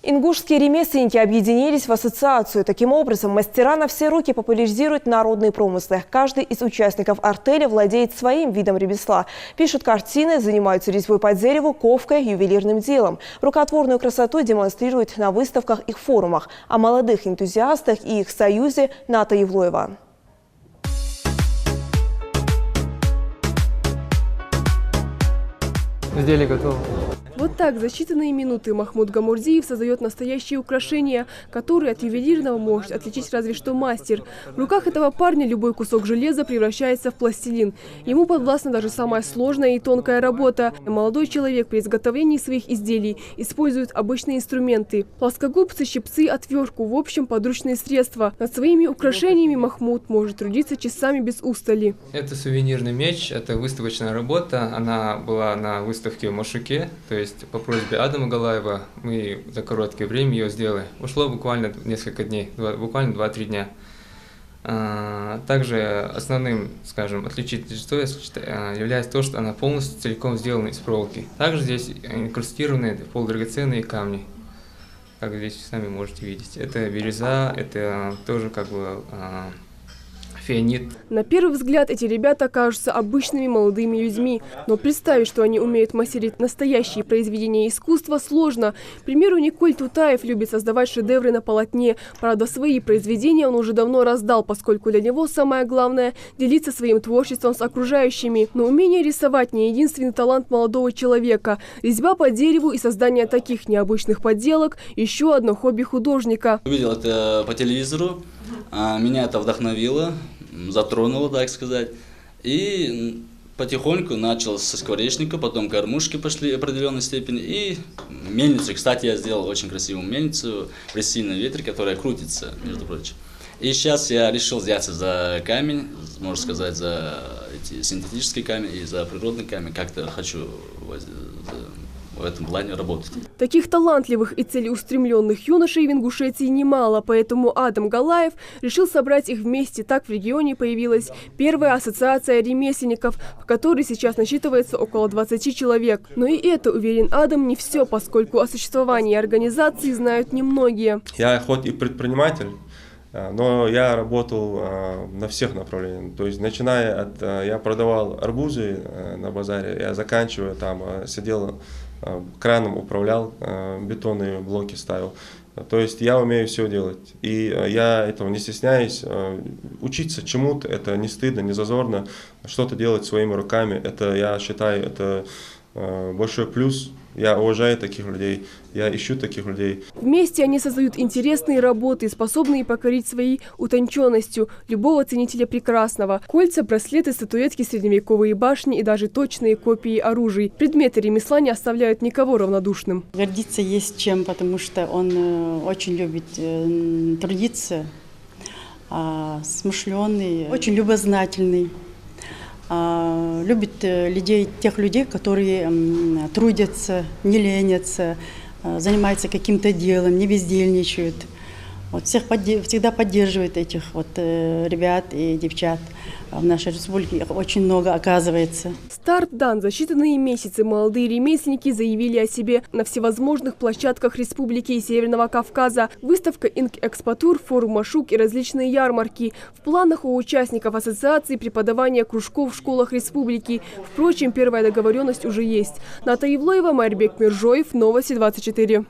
Ингушские ремесленники объединились в ассоциацию. Таким образом, мастера на все руки популяризируют народные промыслы. Каждый из участников артеля владеет своим видом ремесла. Пишут картины, занимаются резьбой по дереву, ковкой, ювелирным делом. Рукотворную красоту демонстрируют на выставках и форумах. О молодых энтузиастах и их союзе Ната Евлоева. Изделие готово. Вот так за считанные минуты Махмуд Гамурзиев создает настоящие украшения, которые от ювелирного может отличить разве что мастер. В руках этого парня любой кусок железа превращается в пластилин. Ему подвластна даже самая сложная и тонкая работа. Молодой человек при изготовлении своих изделий использует обычные инструменты – плоскогубцы, щипцы, отвертку, в общем, подручные средства. Над своими украшениями Махмуд может трудиться часами без устали. Это сувенирный меч, это выставочная работа. Она была на выставке в Машуке, то есть по просьбе Адама Галаева мы за короткое время ее сделали. Ушло буквально несколько дней, буквально 2-3 дня. Также основным, скажем, отличительной чертой является то, что она полностью целиком сделана из проволоки. Также здесь инкрустированы полудрагоценные камни, как здесь сами можете видеть. Это бирюза, это тоже как бы фианит. На первый взгляд эти ребята кажутся обычными молодыми людьми, но представить, что они умеют мастерить настоящие произведения искусства, сложно. К примеру, Николь Тутаев любит создавать шедевры на полотне. Правда, свои произведения он уже давно раздал, поскольку для него самое главное – делиться своим творчеством с окружающими. Но умение рисовать не единственный талант молодого человека. Резьба по дереву и создание таких необычных подделок – еще одно хобби художника. Увидел это по телевизору, меня это вдохновило, затронуло, так сказать. И потихоньку начал со скворечника, потом кормушки пошли в определенной степени. И мельницу, кстати, я сделал очень красивую мельницу при сильном ветре, которая крутится, между прочим. И сейчас я решил взяться за камень, можно сказать, за эти синтетические камни и за природный камень. Как-то хочу в этом плане работать. Таких талантливых и целеустремленных юношей в Ингушетии немало, поэтому Адам Галаев решил собрать их вместе. Так в регионе появилась первая ассоциация ремесленников, в которой сейчас насчитывается около 20 человек. Но и это, уверен Адам, не все, поскольку о существовании организации знают немногие. Я хоть и предприниматель, но я работал на всех направлениях. То есть, начиная от... Я продавал арбузы на базаре, я заканчивая там, сидел краном, управлял, бетонные блоки ставил. То есть, я умею все делать. И я этого не стесняюсь. Учиться чему-то, это не стыдно, не зазорно. Что-то делать своими руками, это, я считаю, это большой плюс. Я уважаю таких людей, я ищу таких людей. Вместе они создают интересные работы, способные покорить своей утонченностью любого ценителя прекрасного. Кольца, браслеты, статуэтки, средневековые башни и даже точные копии оружий. Предметы ремесла не оставляют никого равнодушным. Гордиться есть чем, потому что он очень любит трудиться, смышленый, очень любознательный. Любит тех людей, которые трудятся, не ленятся, занимаются каким-то делом, не бездельничают. Вот всегда поддерживает этих вот ребят и девчат. В нашей республике их очень много оказывается. Старт дан. За считанные месяцы молодые ремесленники заявили о себе на всевозможных площадках республики и Северного Кавказа. Выставка «Инк-Экспотур», форум «Машук» и различные ярмарки. В планах у участников ассоциации преподавания кружков в школах республики. Впрочем, первая договоренность уже есть. Ната Евлоева, Майрбек Миржоев, Новости 24.